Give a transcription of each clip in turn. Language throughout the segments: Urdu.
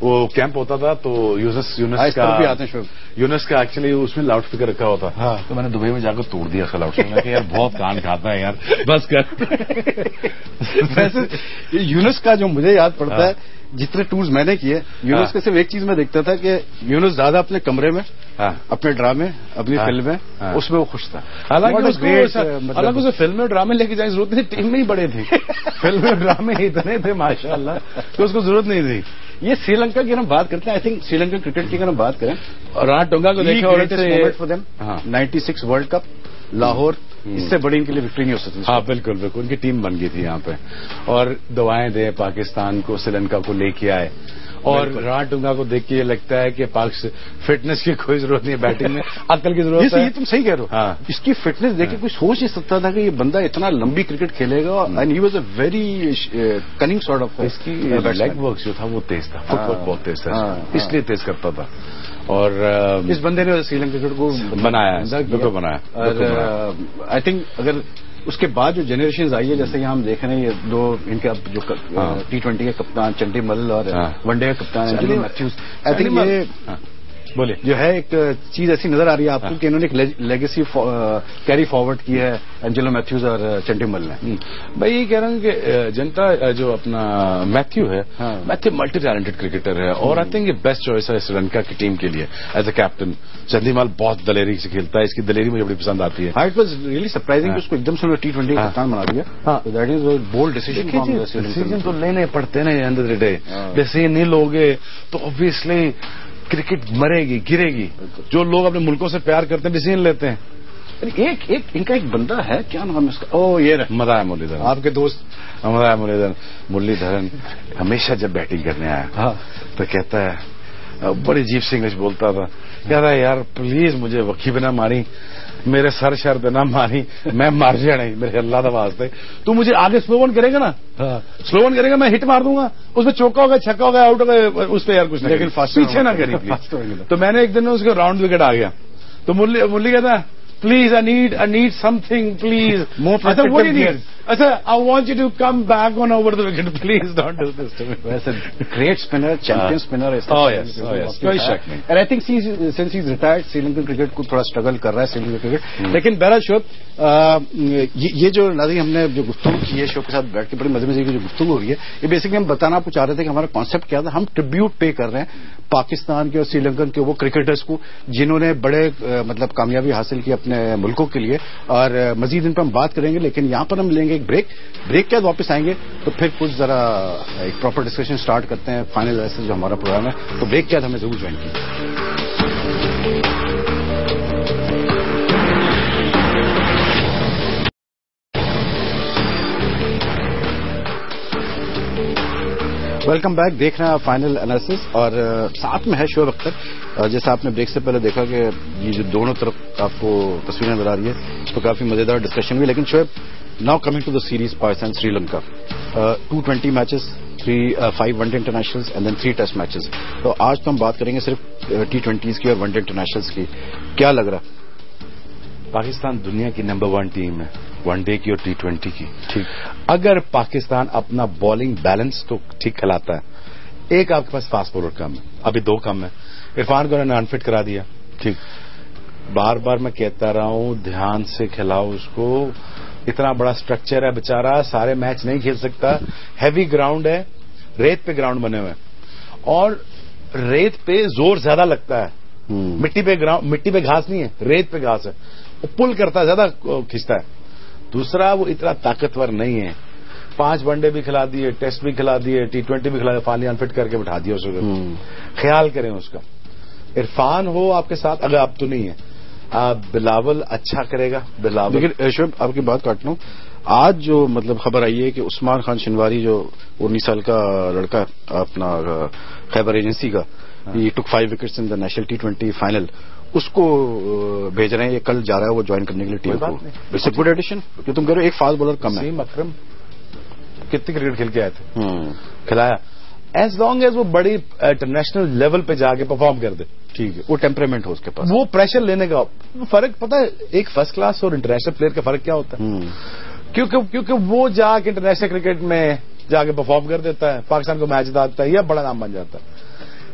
وہ کیمپ ہوتا تھا تو یونس کا ایکچولی اس میں لاؤڈ اسپیکر رکھا ہوتا تھا. تو میں نے دبئی میں جا کر توڑ دیا اس کا لاؤڈ اسپیکر کہ یار بہت کان کھاتا ہے یار بس کر. ویسے یونس کا جو مجھے یاد پڑتا ہے جتنے ٹورز میں نے کیے یونس کے صرف ایک چیز میں دیکھتا تھا کہ یونس زیادہ اپنے کمرے میں اپنے ڈرامے اپنی فلمیں اس میں وہ خوش تھا. حالانکہ اسے فلمیں اور ڈرامے لے کے جانے ضرورت نہیں, ٹیم میں ہی بڑے تھے. فلمیں اور ڈرامے اتنے تھے ماشاء اللہ کہ اس کو ضرورت نہیں تھی. یہ سری لنکا کی ہم بات کرتے ہیں. I think Sri Lanka cricket کی اگر ہم بات کریں رانا ٹونگا کو دیکھا 96 ورلڈ کپ لاہور, اس سے بڑی ان کے لیے وکٹری نہیں ہو سکتی. ہاں بالکل بالکل, ان کی ٹیم بن گئی تھی یہاں پہ اور دعائیں دے پاکستان کو سری لنکا کو لے کے آئے. اور رانا ٹونگا کو دیکھ کے یہ لگتا ہے کہ فٹنس کی کوئی ضرورت نہیں ہے, بیٹنگ میں عقل کی ضرورت ہے. یہ تم صحیح کہہ رہے ہو. اس کی فٹنس دیکھ کے کوئی سوچ نہیں سکتا تھا کہ یہ بندہ اتنا لمبی کرکٹ کھیلے گا. And he was a very cunning sort of. اس کی لیگ ورک جو تھا وہ تیز تھا, فٹ ورک بہت تیز تھا, اس لیے تیز کرتا تھا. اور اس بندے نے سری لنکا کرکٹ کو بنایا. آئی تھنک اگر اس کے بعد جو جنریشنز آئی ہے, جیسے یہاں ہم دیکھ رہے ہیں یہ دو ان کے جو T20 کے کپتان چنڈی مل اور ون ڈے کا کپتان اینجلو میتھیوز, آئی تھنک یہ بولے جو ہے ایک چیز ایسی نظر آ رہی ہے آپ کو کہ انہوں نے ایک لیگیسی کیری فارورڈ کی ہے اینجلو میتھیوز اور چنڈی مل نے. میں یہ کہہ رہا ہوں کہ جنتا جو اپنا میتھیو ہے, میتھیو ملٹی ٹیلنٹڈ کرکٹر ہے اور آئی تھنک یہ بیسٹ چوائس ہے سری لنکا کی ٹیم کے لیے ایز اے کیپٹن. چندی مال بہت دلیری سے کھیلتا ہے, اس کی دلیری مجھے بڑی پسند آتی ہے. اٹ واز ریئلی سرپرائزنگ کہ اس کو ایک دم سے T20 کا کپتان بنا دیا. دیٹ از بولڈ ڈیسیژن تو لینے پڑتے نا and of the day. Decision نہیں لوگے تو obviously کرکٹ مرے گی, گرے گی. جو لوگ اپنے ملکوں سے پیار کرتے ہیں ڈیسیژن لیتے ہیں. ایک ان کا ایک بندہ ہے, کیا نام ہے اس کا, یہ مداح مرلی دھرن, آپ کے دوست مداح مرلی دھرن. ہمیشہ جب بیٹنگ کرنے آیا تو کہتا ہے, بڑی عجیب سی انگلش بولتا تھا, کہتا ہے یار پلیز مجھے وقی پہ نہ ماری, میرے سر پہ نہ ماری, میں مار جانا میرے اللہ کا واسطے. تو مجھے آگے سلو ون کرے گا نا, سلو ون کرے گا, میں ہٹ مار دوں گا, اس میں چوکا ہوگا, چھکا ہوگا, آؤٹ ہوگا, اس پہ یار کچھ نہیں, لیکن پیچھے نہ کری پلیز. تو میں نے ایک دن اس کے راؤنڈ وکٹ آ گیا تو مرلی کہتا ہے please I need something please. اچھا I want you to come back on over the wicket please don't do this to me. ویسے گریٹ اسپنر, چیمپئن اسپنر. کوئی شک نہیں. And I think since he is retired Sri Lankan cricket کو تھوڑا اسٹرگل کر رہا ہے سری لنکن کرکٹ. لیکن بہرحال شعیب یہ جو ناظرین ہم نے جو گفتگو کی ہے شعیب کے ساتھ بیٹھ کے بڑی مزے مزے کی جو گفتگو ہو رہی ہے, یہ بیسکلی ہم بتانا آپ کو چاہ رہے تھے کہ ہمارا کانسیپٹ کیا تھا. ہم ٹریبیوٹ پے کر رہے ہیں پاکستان کے اور سری لنکن کے وہ کرکٹرز کو جنہوں نے بڑے مطلب کامیابی حاصل کی اپنے ملکوں کے لیے, اور مزید ان پر ہم بات کریں گے. لیکن یہاں پر ہم لیں گے ایک بریک کے بعد واپس آئیں گے تو پھر کچھ ذرا ایک پراپر ڈسکشن سٹارٹ کرتے ہیں فائنل ایسے جو ہمارا پروگرام ہے. تو بریک کے بعد ہمیں ضرور جوائن کیجیے. Welcome back. دیکھ رہے ہیں فائنل انالیسس اور ساتھ میں ہے شعیب اختر. جیسا آپ نے بریک سے پہلے دیکھا کہ یہ جو دونوں طرف آپ کو تصویریں نظر آ رہی ہے اس پہ کافی مزیدار ڈسکشن ہوئی. لیکن Shoaib, now coming to the series Pakistan Sri Lanka, 220 matches, 5 one day internationals and then 3 test matches. تو آج تو ہم بات کریں گے صرف T20s کی اور ون ڈے انٹرنیشنلز کی. کیا لگ رہا؟ پاکستان دنیا کی نمبر 1 ٹیم ہے, ون ڈے کی اور T20 کی. ٹھیک, اگر پاکستان اپنا بالنگ بیلنس تو ٹھیک کھلاتا ہے, ایک آپ کے پاس فاسٹ بولر کم ہے, ابھی 2 کم ہے. عرفان کو انہوں نے انفٹ کرا دیا. ٹھیک, بار بار میں کہتا رہا ہوں دھیان سے کھلاؤ اس کو, اتنا بڑا اسٹرکچر ہے بیچارہ, سارے میچ نہیں کھیل سکتا. ہیوی گراؤنڈ ہے, ریت پہ گراؤنڈ بنے ہوئے ہیں اور ریت پہ زور زیادہ لگتا ہے. مٹی پہ گھاس نہیں ہے, ریت پہ گھاس ہے, وہ پل کرتا ہے, زیادہ کھینچتا ہے. دوسرا وہ اتنا طاقتور نہیں ہے. 5 ون ڈے بھی کھلا دیے, ٹیسٹ بھی کھلا دیے, T20 بھی کھلا دیا, فائنلی انفٹ کر کے بٹھا دیا اس کو. خیال کریں اس کا. عرفان ہو آپ کے ساتھ, اگر آپ تو نہیں ہے, بلاول اچھا کرے گا. بلاول, لیکن شعیب آپ کی بات کاٹ لوں, آج جو مطلب خبر آئی ہے کہ عثمان خان شنواری جو 19 سال کا لڑکا اپنا خیبر ایجنسی کا, ہی ٹک 5 وکٹس ان دا نیشنل T20 فائنل, اس کو بھیج رہے ہیں. یہ کل جا رہا ہے وہ جوائن کرنے کے لیے ٹیم کو. It's a good addition. جو تم کہہ رہے ہو ایک فاسٹ بالر کم ہے. اکرم کتنی کرکٹ کھیل کے آئے تھے, کھلایا. ایز لانگ ایز وہ بڑی انٹرنیشنل لیول پہ جا کے پرفارم کر دے, ٹھیک ہے, وہ ٹیمپرامنٹ ہو اس کے پاس, وہ پریشر لینے کا فرق. پتا ہے ایک فرسٹ کلاس اور انٹرنیشنل پلیئر کا فرق کیا ہوتا ہے؟ کیونکہ وہ جا کے انٹرنیشنل کرکٹ میں جا کے پرفارم کر دیتا ہے, پاکستان کو میچ جتاتا ہے یا بڑا نام بن جاتا ہے.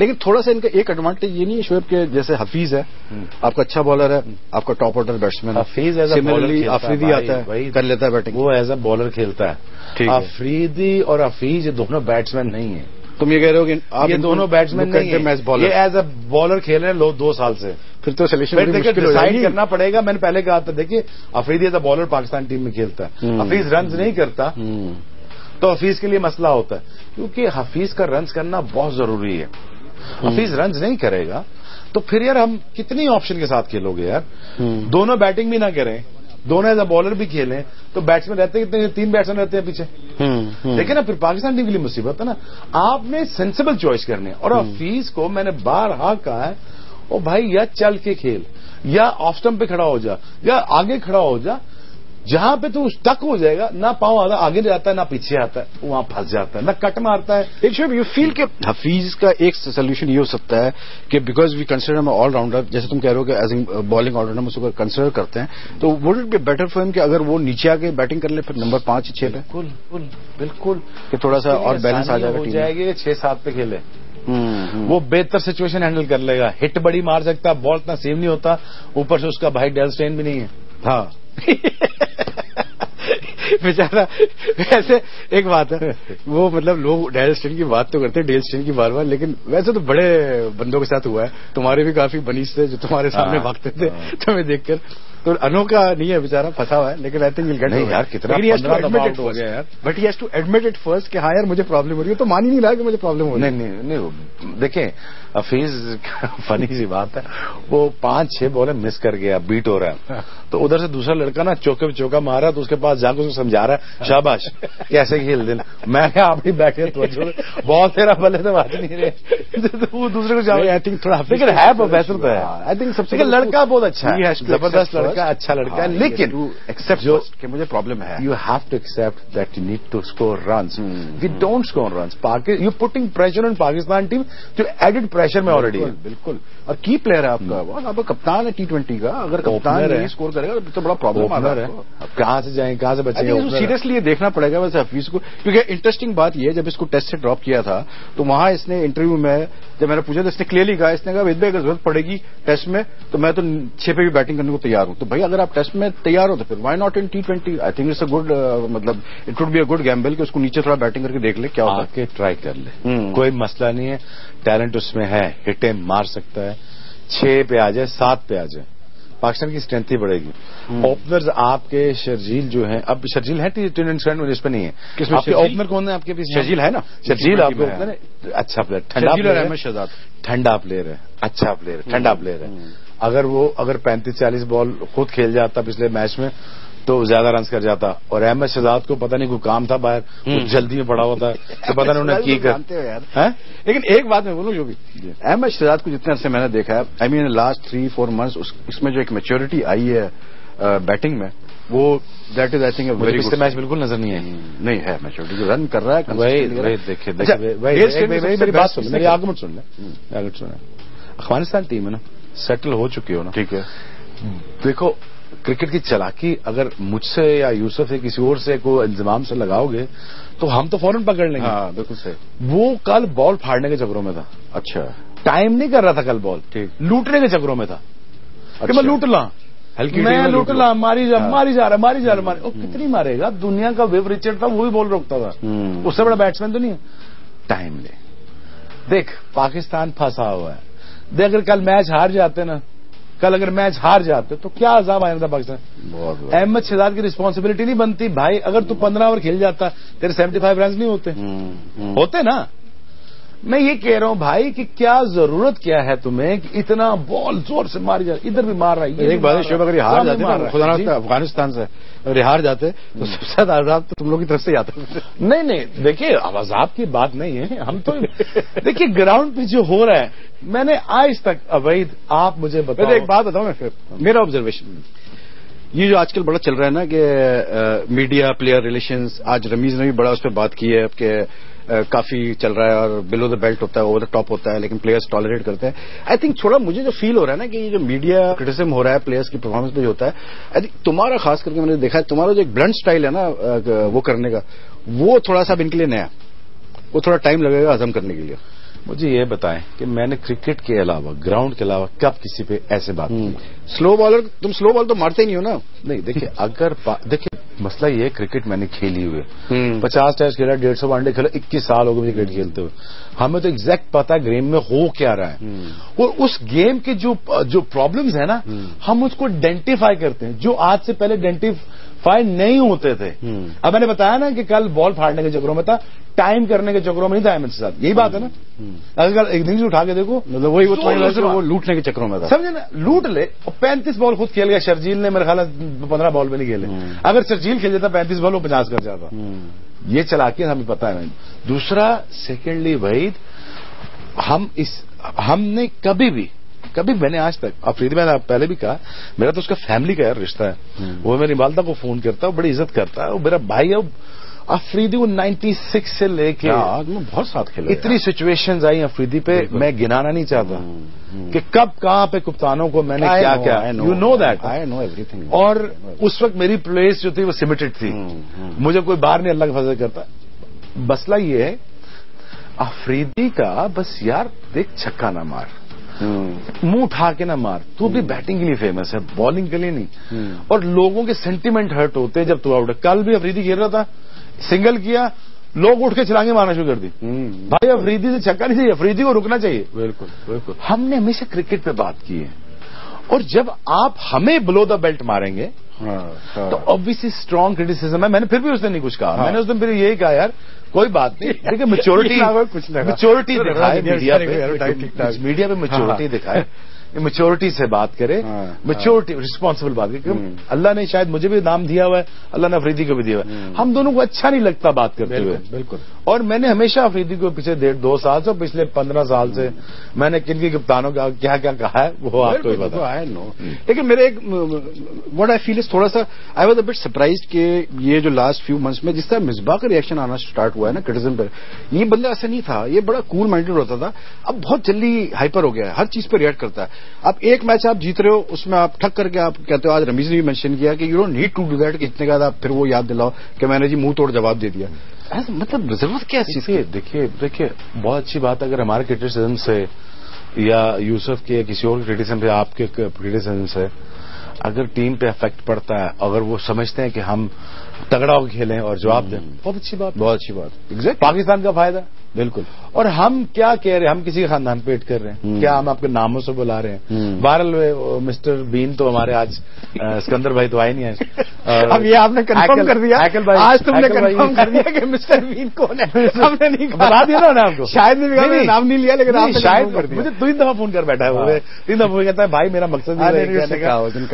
لیکن تھوڑا سا ان کا ایک ایڈوانٹیج یہ نہیں ہے شعیب کہ جیسے حفیظ ہے آپ کا اچھا بالر ہے, آپ کا top order batsman Hafeez as a bowler, Afridi آتا ہے کر لیتا ہے بیٹنگ, وہ ایز اے بالر کھیلتا ہے. آفریدی اور حفیظ یہ دونوں بیٹسمین نہیں ہیں. تم یہ کہہ رہے ہو کہ یہ دونوں بیٹسمین نہیں ہیں, یہ ایز اے بالر کھیل رہے ہیں 2 سال سے. پھر تو سلیکشن ڈیسائڈ کرنا پڑے گا. میں نے پہلے کہا تھا دیکھیے Afridi as a bowler Pakistan team میں کھیلتا ہے, حفیظ رنز نہیں کرتا تو حفیظ کے لیے مسئلہ ہوتا ہے, کیونکہ حفیظ کا رنز کرنا بہت ضروری ہے. حفیظ رنز نہیں کرے گا تو پھر یار ہم کتنی آپشن کے ساتھ کھیلو گے یار. دونوں بیٹنگ بھی نہ کریں, دونوں ایز اے بالر بھی کھیلیں تو بیٹسمین رہتے ہیں کتنے, 3 بیٹسمین رہتے ہیں پیچھے. دیکھیں نا پھر پاکستان ٹیم کے لیے مصیبت ہے نا. آپ نے سینسیبل چوائس کرنی ہے. اور حفیظ کو میں نے بارہا کہا ہے او بھائی یا چل کے کھیل یا آف اسٹمپ پہ کھڑا ہو جا یا آگے کھڑا ہو جا, جہاں پہ تو اسٹک ہو جائے گا نہ پاؤں آگے جاتا ہے نہ پیچھے آتا ہے, وہاں پھنس جاتا ہے, نہ کٹ مارتا ہے. ایک شعیب یو فیل کہ حفیظ کا ایک سولوشن یہ ہو سکتا ہے کہ because we consider all rounder, جیسے تم کہہ رہے ہو کہ ایز اے بالنگ آرڈر ہم اس کو کنسیڈر کرتے ہیں, تو would it be better for ہم کہ اگر وہ نیچے آ کے بیٹنگ کر لے پھر نمبر 5 6 پہ. بالکل کہ تھوڑا سا اور بیلنس آ جائے گا. 6-7 پہ کھیلے وہ بہتر سچویشن ہینڈل کر لے گا. ہٹ بڑی مار سکتا, بال اتنا سیو نہیں ہوتا, اوپر سے اس کا بھائی ڈیل اسٹین بھی نہیں ہے. ہاں بیچارہ. ویسے ایک بات ہے, وہ مطلب لوگ ڈیل اسٹین کی بات تو کرتے ہیں, ڈیل اسٹین کی بار بار, لیکن ویسے تو بڑے بندوں کے ساتھ ہوا ہے. تمہارے بھی کافی بنیس تھے جو تمہارے سامنے بھاگتے تھے تمہیں دیکھ کر. تو انوکھا نہیں ہے بیچارہ, پھنسا ہوا ہے, لیکن آئی تھنک یار کتنا ہو گیا یار. But he has to admit it first کہ ہاں یار مجھے پرابلم ہو رہی ہے. تو مان ہی نہیں رہا کہ مجھے پرابلم ہو رہی ہے. نہیں دیکھیں حفیظ فنی سی بات ہے, وہ 5-6 بالیں مس کر گیا, بیٹ ہو رہا ہے, تو ادھر سے دوسرا لڑکا نا چوکے پہ چوکا مارا تو اس کے پاس جا کے سمجھا رہا ہے شاباش کیسے کھیل دیں. میں نے آپ ہی بیٹھے بہت تیرا بلے تو بات نہیں رہے, وہ دوسرے کو آئی تھنک تھوڑا لیکن ہے پروفیسر تو ہے. آئی تھنک سب سے لڑکا بہت اچھا ہے, زبردست لڑکا, اچھا لڑکا ہے, لیکن کہ مجھے پرابلم ہے. You have to accept that you need to score runs. We don't score runs. You putting pressure on Pakistan team جو ایڈڈ پریشر میں آلریڈی ہے. بالکل. اور کی پلیئر ہے آپ کا, آپ کا کپتان ہے T20 کا, اگر کپتان نہیں اسکور کرے گا تو بڑا پرابلم آ رہا ہے. کہاں سے جائیں کہاں سے بچیں گے. سیریسلی یہ دیکھنا پڑے گا ویسے حفیظ کو, کیونکہ انٹرسٹنگ بات یہ ہے جب اس کو ٹیسٹ سے ڈراپ کیا تھا تو وہاں اس نے انٹرویو میں جب میں نے پوچھا تو اس نے کلیئرلی کہا, اس نے کہا ودیا اگر ضرورت پڑے گی ٹیسٹ میں تو میں تو 6 پہ بھی بیٹنگ کرنے کو تیار ہوں. تو بھائی اگر آپ ٹیسٹ میں تیار ہو تو پھر why not in T20. I think it's a good, مطلب it would be a good gamble کہ اس کو نیچے تھوڑا بیٹنگ کر کے دیکھ لے کیا ہوتا ہے. ٹرائی کر لے, کوئی مسئلہ نہیں ہے, ٹیلنٹ اس میں ہے, ہٹیں مار سکتا ہے. 6 پہ آ جائے 7 پہ آ جائے, پاکستان کی اسٹرینتھ ہی بڑھے گی. اوپنرز آپ کے شرجیل جو ہیں, اب شرجیل ہے T20 اس پہ نہیں ہے. آپ کے اوپنر کون ہے آپ کے پیچھے؟ شرجیل ہے نا, شرجیل آپ کے اوپنر اچھا پلیئر, ٹھنڈا پلیئر ہے, اچھا پلیئر ہے, ٹھنڈا پلیئر ہے. اگر 35-40 بال خود کھیل جاتا پچھلے میچ میں تو زیادہ رنز کر جاتا. اور احمد شہزاد کو پتہ نہیں کوئی کام تھا باہر, جلدی میں پڑا ہوتا ہے تو پتہ نہیں انہیں کی کر. لیکن ایک بات میں بولوں جو بھی احمد شہزاد کو جتنے عرصے میں نے دیکھا ہے, آئی مین لاسٹ 3-4 منتھس اس میں جو ایک میچورٹی آئی ہے بیٹنگ میں, وہ that is I think very good. Match بالکل نظر نہیں آئی. نہیں ہے میچورٹی جو رن کر رہا ہے. دیکھیں میری بات سن, میری آرگومنٹ سن لیں. افغانستان ٹیم ہے نا, سیٹل ہو چکی ہو نا, ٹھیک ہے. دیکھو کرکٹ کی چلاکی اگر مجھ سے یا یوسف سے کسی اور سے کوئی انضمام سے لگاؤ گے تو ہم تو فوراً پکڑ لیں گے. ہاں بالکل صحیح. وہ کل بال پھاڑنے کے چکروں میں تھا. اچھا, ٹائم نہیں کر رہا تھا کل بال, ٹھیک, لوٹنے کے چکروں میں تھا کہ میں لوٹ لاں, میں لوٹ لاں, ماری جا رہا. کتنی مارے گا, دنیا کا ویو ریچرڈ تھا وہ بھی بال روکتا تھا, اس سے بڑا بیٹسمین تو نہیں ہے. ٹائم لے. دیکھ پاکستان پھنسا ہوا ہے. دیکھ اگر کل میچ ہار جاتے نا, کل اگر میچ ہار جاتے تو کیا عذاب آیا تھا پاکستان. احمد شہزاد کی رسپانسبلٹی نہیں بنتی بھائی, اگر تو 15 اوور کھیل جاتا تیرے 75 رنز نہیں ہوتے نا. میں یہ کہہ رہا ہوں بھائی کہ کیا ضرورت کیا ہے تمہیں کہ اتنا بال زور سے ماری جائے, ادھر بھی مار رہا ہے. ایک بات شعیب, اگر یہ ہار جاتے خدا نہ افغانستان سے اگر یہ ہار جاتے تو سب سے زیادہ عذاب تو تم لوگوں کی طرف سے آتا. نہیں دیکھیے عذاب کی بات نہیں ہے, ہم تو دیکھیے گراؤنڈ پہ جو ہو رہا ہے, میں نے آج تک عوید آپ مجھے بتاؤ. ایک بات بتاؤں میں, میرا آبزرویشن یہ جو آج کل بڑا چل رہا ہے نا کہ میڈیا پلیئر ریلیشنز, آج رمیز نے بھی بڑا اس پہ بات کی ہے کہ کافی چل رہا ہے اور بلو دا بیلٹ ہوتا ہے, اوور دا ٹاپ ہوتا ہے, لیکن پلیئرز ٹالریٹ کرتے ہیں. آئی تھنک تھوڑا مجھے جو فیل ہو رہا ہے نا کہ یہ جو میڈیا کرٹیسزم ہو رہا ہے پلیئرز کی پرفارمنس پہ جو ہوتا ہے, آئی تھنک تمہارا خاص کر کے میں نے دیکھا ہے تمہارا جو ایک بلنٹ اسٹائل ہے نا وہ کرنے کا, وہ تھوڑا سا اب ان کے لیے نیا, وہ تھوڑا ٹائم لگے گا ہضم کرنے کے لیے. مجھے یہ بتائیں کہ میں نے کرکٹ کے علاوہ گراؤنڈ کے علاوہ کب کسی پہ ایسے بات کی؟ سلو بالر تم سلو بال تو مارتے ہی نہیں ہو نا. نہیں دیکھیے دیکھیے مسئلہ یہ کرکٹ میں نے کھیلی ہوئے 50 ٹیسٹ کھیلا 150 ون ڈے کھیلا 21 سال ہو گئے کرکٹ کھیلتے ہوئے. ہمیں تو ایگزیکٹ پتا ہے گیم میں ہو کیا رہا ہے اور اس گیم کے جو پرابلمز ہیں نا ہم اس کو آئیڈینٹیفائی کرتے ہیں جو آج سے پہلے آئیڈینٹیفائی نہیں ہوتے تھے. اب میں نے بتایا نا کہ کل بال پھاڑنے کے چکروں میں تھا, ٹائم کرنے کے چکروں میں نہیں تھا احمد کے ساتھ. یہی بات ہے نا, اگر ایک دن سے اٹھا کے دیکھو مطلب وہ لوٹنے کے چکروں میں تھا, سمجھے نا, لوٹ لے. اور 35 بال خود کھیل گیا. شرجیل نے میرے خیال 15 بال میں نہیں کھیلے. اگر شرجیل کھیل جاتا 35 بال وہ 50 کر جاتا. یہ چلاکی ہمیں پتا ہے. دوسرا سیکنڈلی وحید, ہم نے کبھی میں نے آج تک افریدی میں نے پہلے بھی کہا میرا تو اس کا فیملی کا رشتہ ہے. وہ میری والدہ کو فون کرتا ہے, بڑی عزت کرتا ہے, وہ میرا بھائی ہے. افریدی وہ 96 سے لے کے بہت ساتھ کھیلا, اتنی سچویشنز آئی افریدی پہ میں گنانا نہیں چاہتا کہ کب کہاں پہ کپتانوں کو میں نے کیا you know that I know everything. اور اس وقت میری پلیس جو تھی وہ سیمیٹڈ تھی. مجھے کوئی باہر نہیں اللہ کا فضل کرتا. مسئلہ یہ ہے افریدی کا بس یار دیکھ چھکا نہ مار, منہ اٹھا کے نہ مار. تو بھی بیٹنگ کے لیے فیمس ہے, بالنگ کے لیے نہیں. اور لوگوں کے سینٹیمنٹ ہرٹ ہوتے ہیں جب تو آؤٹ. کل بھی افریدی کھیل رہا تھا, سنگل کیا, لوگ اٹھ کے چھلانگیں مارنا شروع کر دی. بھائی افریدی سے چھکا نہیں چاہیے, افریدی کو رکنا چاہیے. بالکل بالکل. ہم نے ہمیشہ کرکٹ پہ بات کی ہے, اور جب آپ ہمیں بلو دا بیلٹ ماریں گے تو obviously اسٹرانگ کریٹیسزم ہے. میں نے پھر بھی اس نے نہیں کچھ کہا. میں نے اس دن پھر یہی کہا یار کوئی بات نہیں, دیکھیں میچورٹی دکھائے میڈیا پہ, میچورٹی دکھائے, میچورٹی سے بات کرے, میچورٹی رسپانسبل بات کرے. اللہ نے شاید مجھے بھی نام دیا ہوا ہے, اللہ نے افریدی کو بھی دیا ہوا ہے. ہم دونوں کو اچھا نہیں لگتا بات کرتے ہوئے. بالکل. اور میں نے ہمیشہ افریدی کو پچھلے 1.5-2 سال سے, پچھلے 15 سال سے میں نے کن کی کپتانوں کا کیا کیا کہا ہے وہ آپ کو پتا ہے. لیکن میرے ایک واٹ آئی فیل از تھوڑا سا I was a but surprised کہ یہ جو لاسٹ فیو منتھس میں جس طرح مصباح کا ریئیکشن آنا اسٹارٹ ہوا ہے نا کرٹیسزم پر, یہ بندہ ایسا نہیں تھا, یہ بڑا کول مائنڈیڈ ہوتا تھا. اب بہت جلدی ہائپر ہو گیا ہے, ہر چیز پہ ریئیکٹ کرتا ہے. اب ایک میچ آپ جیت رہے ہو, اس میں آپ ٹھک کر کے آپ کہتے ہو, آج رمیز نے بھی مینشن کیا کہ you don't need to do that, کہ اتنے کے بعد آپ پھر وہ یاد دلاؤ کہ میں نے جی منہ توڑ جواب دے دیا. مطلب ضرورت کیا چیز کی؟ دیکھیے بہت اچھی بات ہے اگر ہمارے کرٹیسزم سے یا یوسف کے یا کسی اور کرٹیسزم سے, آپ کے کرٹیسزم سے اگر ٹیم پہ افیکٹ پڑتا ہے, اگر وہ سمجھتے ہیں کہ ہم تگڑا ہو کھیلیں اور جواب دیں, بہت اچھی بات, بہت اچھی بات. ایگزیکٹ پاکستان کا فائدہ. بالکل. اور ہم کیا کہہ رہے ہیں, ہم کسی کا خاندان پیٹ کر رہے ہیں کیا, ہم آپ کے ناموں سے بلا رہے ہیں. بہرحال مسٹر بین تو ہمارے آج اسکندر بھائی تو آئے نہیں آئے. اب یہ آپ نے کنفرم کر دیا, آج تم نے کنفرم کر دیا کہ مسٹر بین کون ہے. ہم نے نہیں بتا دیا نا آپ کو, شاید نے نام نہیں لیا لیکن آپ نے شاید مجھے 3 دفعہ فون کر بیٹھا ہے وہ, 3 دفعہ فون کہتا ہے بھائی میرا مقصد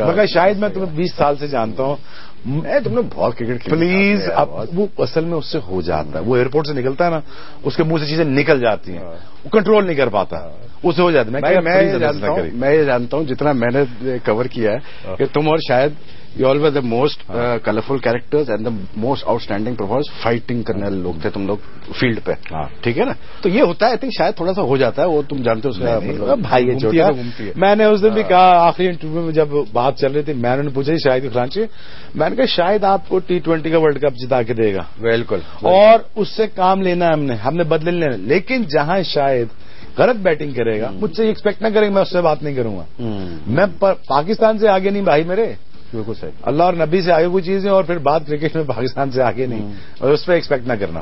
مگر شاید میں تمہیں 20 سال سے جانتا ہوں, تم نے بہت کرکٹ پلیز. اب وہ اصل میں اس سے ہو جاتا ہے, وہ ایئرپورٹ سے نکلتا ہے نا, اس کے منہ سے چیزیں نکل جاتی ہیں, وہ کنٹرول نہیں کر پاتا, اس سے ہو جاتا ہے. میں یہ جانتا ہوں جتنا میں نے کور کیا ہے کہ تم اور شاید you always the most colourful characters and the most out standing performers, fighting کرنے والے لوگ تھے تم لوگ فیلڈ پہ. ٹھیک ہے نا, تو یہ ہوتا ہے. آئی تھنک شاید تھوڑا سا ہو جاتا ہے, وہ تم جانتے ہو بھائی ہے. میں نے اس دن بھی کہا آخری انٹرویو میں جب بات چل رہی تھی, میں نے پوچھا شاید عرفان سے, میں نے کہا شاید آپ کو T20 کا ورلڈ کپ جتا کے دے گا. بالکل. اور اس سے کام لینا ہے, ہم نے بدلے لینا. لیکن جہاں شاید غلط بیٹنگ کرے گا, مجھ سے ایکسپیکٹ نہ کرے گا میں اس سے بات نہیں کروں گا. میں پاکستان سے آگے نہیں بھائی میرے, بالکل صحیح. اللہ اور نبی سے آگے کوئی چیزیں, اور پھر بات کرکٹ میں پاکستان سے آگے نہیں, اور اس پہ ایکسپیکٹ نہ کرنا.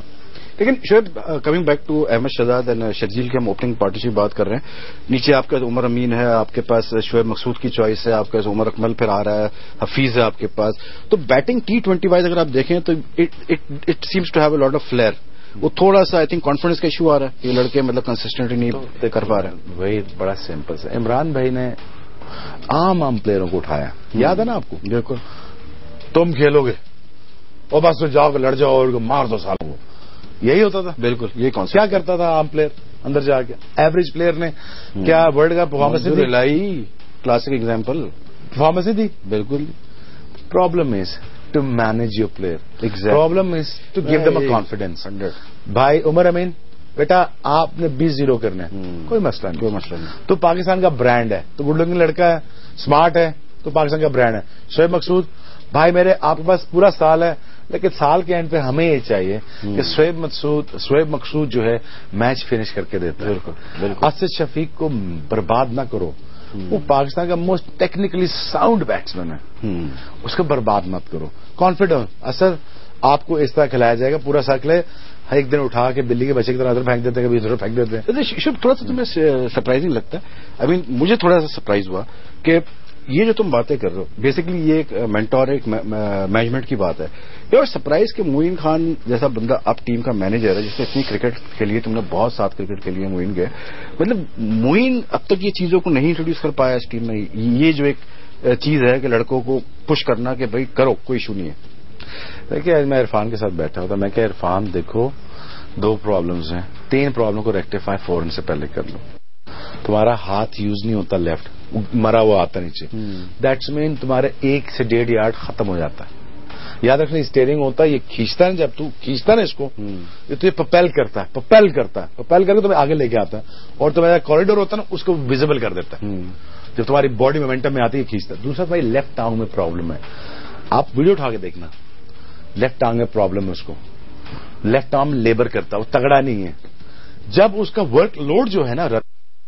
لیکن Shoaib, coming back to Ahmed Shehzad and Sharjeel کی ہم اوپننگ پارٹنرشپ بات کر رہے ہیں. نیچے آپ کے پاس عمر امین ہے, آپ کے پاس شعیب مقصود کی چوائس ہے, آپ کے پاس عمر اکمل پھر آ رہا ہے, حفیظ ہے آپ کے پاس. تو بیٹنگ T20 وائز اگر آپ دیکھیں تو it seems to have a lot of flair. وہ تھوڑا سا آئی تھنک کانفیڈنس کا ایشو آ رہا ہے, یہ لڑکے مطلب کنسسٹنٹلی نہیں کر پا رہے ہیں. وہی بڑا سمپل ہے, عمران بھائی نے عام پلیئروں کو اٹھایا, یاد ہے نا آپ کو. بالکل. تم کھیلو گے اور بس تو جاؤ لڑ جاؤ اور مار دو سالوں کو, یہی ہوتا تھا. بالکل. یہ کون کیا کرتا تھا عام پلیئر اندر جا کے, ایوریج پلیئر نے کیا ورلڈ کا پرفارمنس لائی, کلاسک ایگزامپل پرفارمنس ہی تھی. بالکل. Problem is to manage your player, problem is to give them a confidence. بھائی عمر امین بیٹا آپ نے 20-0 کرنے, کوئی مسئلہ نہیں, کوئی مسئلہ نہیں. تو پاکستان کا برانڈ ہے, تو گڈ لکنگ لڑکا ہے, اسمارٹ ہے, تو پاکستان کا برانڈ ہے. شعیب مقصود بھائی میرے آپ کے پاس پورا سال ہے, لیکن سال کے اینڈ پہ ہمیں یہ چاہیے کہ شعیب مقصود جو ہے میچ فنش کر کے دیتا ہے. بالکل. اسد شفیق کو برباد نہ کرو, وہ پاکستان کا موسٹ ٹیکنیکلی ساؤنڈ بیٹسمین ہے, اس کو برباد مت کرو. کانفیڈنس اسد آپ کو اس طرح کھلایا جائے گا, پورا سرکل ہے, ایک دن اٹھا کے بلی کے بچے کی طرح ادھر پھینک دیتے ہیں, کبھی ادھر پھینک دیتے ہیں. تھوڑا سا تمہیں سرپرائزنگ لگتا ہے؟ آئی مین مجھے تھوڑا سا سرپرائز ہوا کہ یہ جو تم باتیں کر رہے ہو بیسکلی یہ ایک مینٹور ایک مینجمنٹ کی بات ہے. اور سرپرائز کہ معین خان جیسا بندہ اب ٹیم کا مینیجر ہے, جس نے اتنی کرکٹ کھیلی ہے, تم نے بہت ساتھ کرکٹ کھیلی ہے معین کے, مطلب معین اب تک یہ چیزوں کو نہیں انٹروڈیوس کر پایا اس ٹیم میں. یہ جو ایک چیز ہے کہ لڑکوں کو پش کرنا کہ بھائی کرو, کوئی ایشو نہیں ہے. دیکھیے آج میں عرفان کے ساتھ بیٹھا ہوتا, میں کہ عرفان دیکھو 2 پرابلمز ہیں, 3 پرابلم کو ریکٹیفائی فورن سے پہلے کر لو. تمہارا ہاتھ یوز نہیں ہوتا لیفٹ, مرا ہوا آتا نیچے, دیٹس مین تمہارے 1 سے 1.5 یارڈ ختم ہو جاتا ہے. یاد رکھنا اسٹیئرنگ ہوتا ہے, یہ کھینچتا ہے, جب تو کھینچتا ہے نا اس کو, یہ تو یہ پپیل کرتا ہے, پپیل کر کے تمہیں آگے لے کے آتا ہے, اور تمہارا کوریڈور ہوتا ہے نا اس کو ویزیبل کر دیتا ہے. جب تمہاری باڈی مومنٹم میں آتی ہے کھینچتا ہے. دوسرا بھائی لیفٹ ٹانگ میں پرابلم ہے, آپ ویڈیو اٹھا کے دیکھنا, لیفٹ ٹانگ میں پرابلم ہے اس کو, لیفٹ ٹانگ لیبر کرتا ہے, وہ تگڑا نہیں ہے. جب اس کا ورک لوڈ جو ہے نا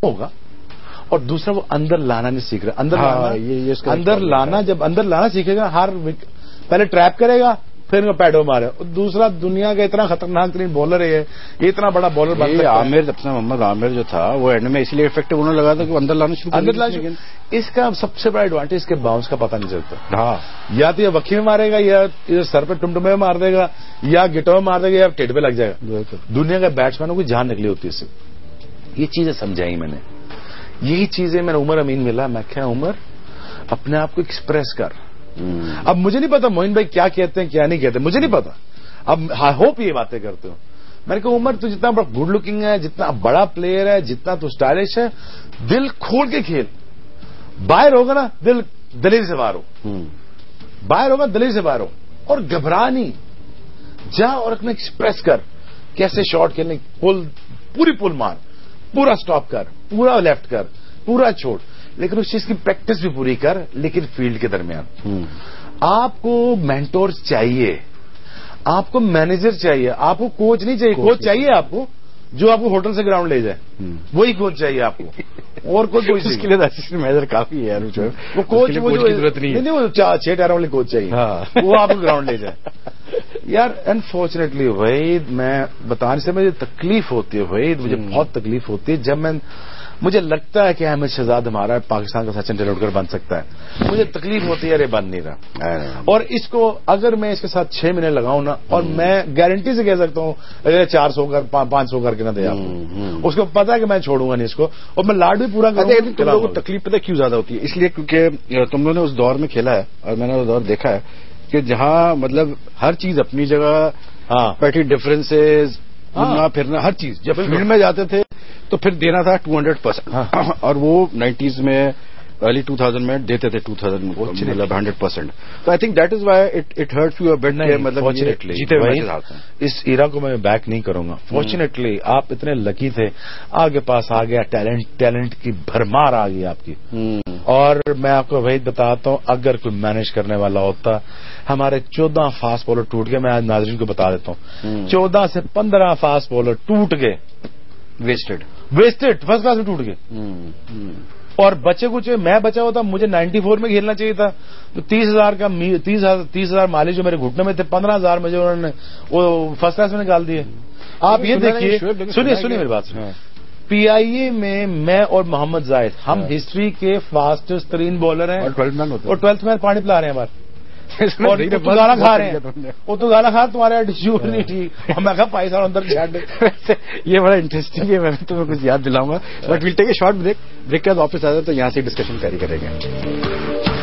ہوگا, اور دوسرا وہ اندر لانا نہیں سیکھ رہا. جب اندر لانا سیکھے گا, ہر پہلے ٹریپ کرے گا, پھر ان کو پیڈو مارے. اور دوسرا دنیا کا اتنا خطرناک ترین بالر ہے, یہ اتنا بڑا بالر بن سکتا ہے. عامر اپنا محمد عامر جو تھا وہ اینڈ میں اس لیے افیکٹو ہونے لگا تھا کہ اندر لانا شروع. اس کا سب سے بڑا ایڈوانٹیج اس کے باؤنس کا پتہ نہیں چلتا. ہاں, یا تو یہ وکھی میں مارے گا, یا سر پہ ٹمٹمے میں مار دے گا, یا گٹو میں مار دے گا, یا ٹیڈ پہ لگ جائے گا. دنیا کے بیٹسمینوں کی جان نکلی ہوتی ہے اس سے. یہ چیزیں سمجھائی میں نے, یہی چیزیں میں نے عمر امین ملا, میں کہا عمر اپنے آپ کو ایکسپریس کر. اب مجھے نہیں پتا معین بھائی کیا کہتے ہیں کیا نہیں کہتے, مجھے نہیں پتا. اب آئی ہوپ یہ باتیں کرتے ہو. میں نے کہا عمر تو جتنا بڑا گڈ لکنگ ہے, جتنا بڑا پلیئر ہے, جتنا تو اسٹائلش ہے, دل کھول کے کھیل. باہر ہوگا نا دلیل سے باہر ہو, باہر ہوگا دلیل سے باہر ہو, اور گھبرا نہیں, جا اور اپنے ایکسپریس کر کیسے شاٹ کھیلنے, پوری پل مار, پورا سٹاپ کر, پورا لیفٹ کر, پورا چھوڑ, لیکن اس چیز کی پریکٹس بھی پوری کر. لیکن فیلڈ کے درمیان آپ کو مینٹورز چاہیے, آپ کو مینیجر چاہیے, آپ کو کوچ نہیں چاہیے. کوچ چاہیے آپ کو جو آپ کو ہوٹل سے گراؤنڈ لے جائے, وہی کوچ چاہیے آپ کو, اور کوئی اس کے لیے اسسٹنٹ مینیجر کافی ہے یار. وہ کوچ کی ضرورت نہیں, وہ 6 ٹائروں والی کوچ چاہیے, وہ آپ کو گراؤنڈ لے جائے. یار انفارچونیٹلی وحید, میں بتانے سے مجھے تکلیف ہوتی ہے وحید, مجھے بہت تکلیف ہوتی ہے جب مجھے لگتا ہے کہ احمد شہزاد ہمارا پاکستان کا سچن ٹینڈولکر بن سکتا ہے. مجھے تکلیف ہوتی ہے یار, یہ بن نہیں رہا. اور اس کو اگر میں اس کے ساتھ 6 مہینے لگاؤں نا, اور میں گارنٹی سے کہہ سکتا ہوں اگر 400 کر 500 کر کے نہ دے آپ کو, اس کو پتا ہے کہ میں چھوڑوں گا نہیں اس کو, اور میں لاڈ بھی پورا کروں گا. تم لوگوں کو تکلیف پتہ کیوں زیادہ ہوتی ہے؟ اس لیے کیونکہ تم لوگوں نے اس دور میں کھیلا ہے, اور میں نے وہ دور دیکھا ہے کہ جہاں مطلب ہر چیز اپنی جگہ, پیٹی ڈفرینسز, گھومنا پھرنا, ہر چیز. جب فیلڈ میں جاتے تھے تو پھر دینا تھا 200%, اور وہ 90s میں ارلی 2000 میں دیتے تھے 2000 مطلب 100%. تو I think that is why it hurts you a bit. مطلب جیتے ہوئے اس ایرا کو میں بیک نہیں کروں گا. فارچونیٹلی آپ اتنے لکی تھے, آگے پاس آ گیا, ٹیلنٹ کی بھرمار آ گئی آپ کی. اور میں آپ کو وہی بتاتا ہوں, اگر کوئی مینج کرنے والا ہوتا, ہمارے 14 فاسٹ بالر ٹوٹ گئے. میں آج ناظرین کو بتا دیتا ہوں, 14 سے 15 فاسٹ بالر ٹوٹ گئے, ویسٹڈ فرسٹ کلاس میں ٹوٹ گئے. اور بچے کچھ, میں بچا ہوتا مجھے 94 میں کھیلنا چاہیے تھا, تو 30,000 کا 30,000 مالی جو میرے گھٹنے میں تھے, 15,000 میں جو انہوں نے وہ فرسٹ کلاس میں نکال دیے. آپ یہ دیکھیے, سنیے میری بات سنیے. پی آئی اے میں اور محمد زاہد ہم ہسٹری کے فاسٹسٹ ترین بالر ہیں, اور 12th میں پانی پلا رہے ہیں بار, اور تو گانا کھا رہے ہیں, وہ تو گانا کھا تمہارے ٹیچر نہیں ٹھیک. اور میں کہا پائی سال اندر یہ بڑا انٹرسٹنگ ہے, میں تمہیں کچھ یاد دلاؤں گا, but we'll take a short break. Break کے بعد واپس آ جائے تو یہاں سے ڈسکشن کیری کریں گے.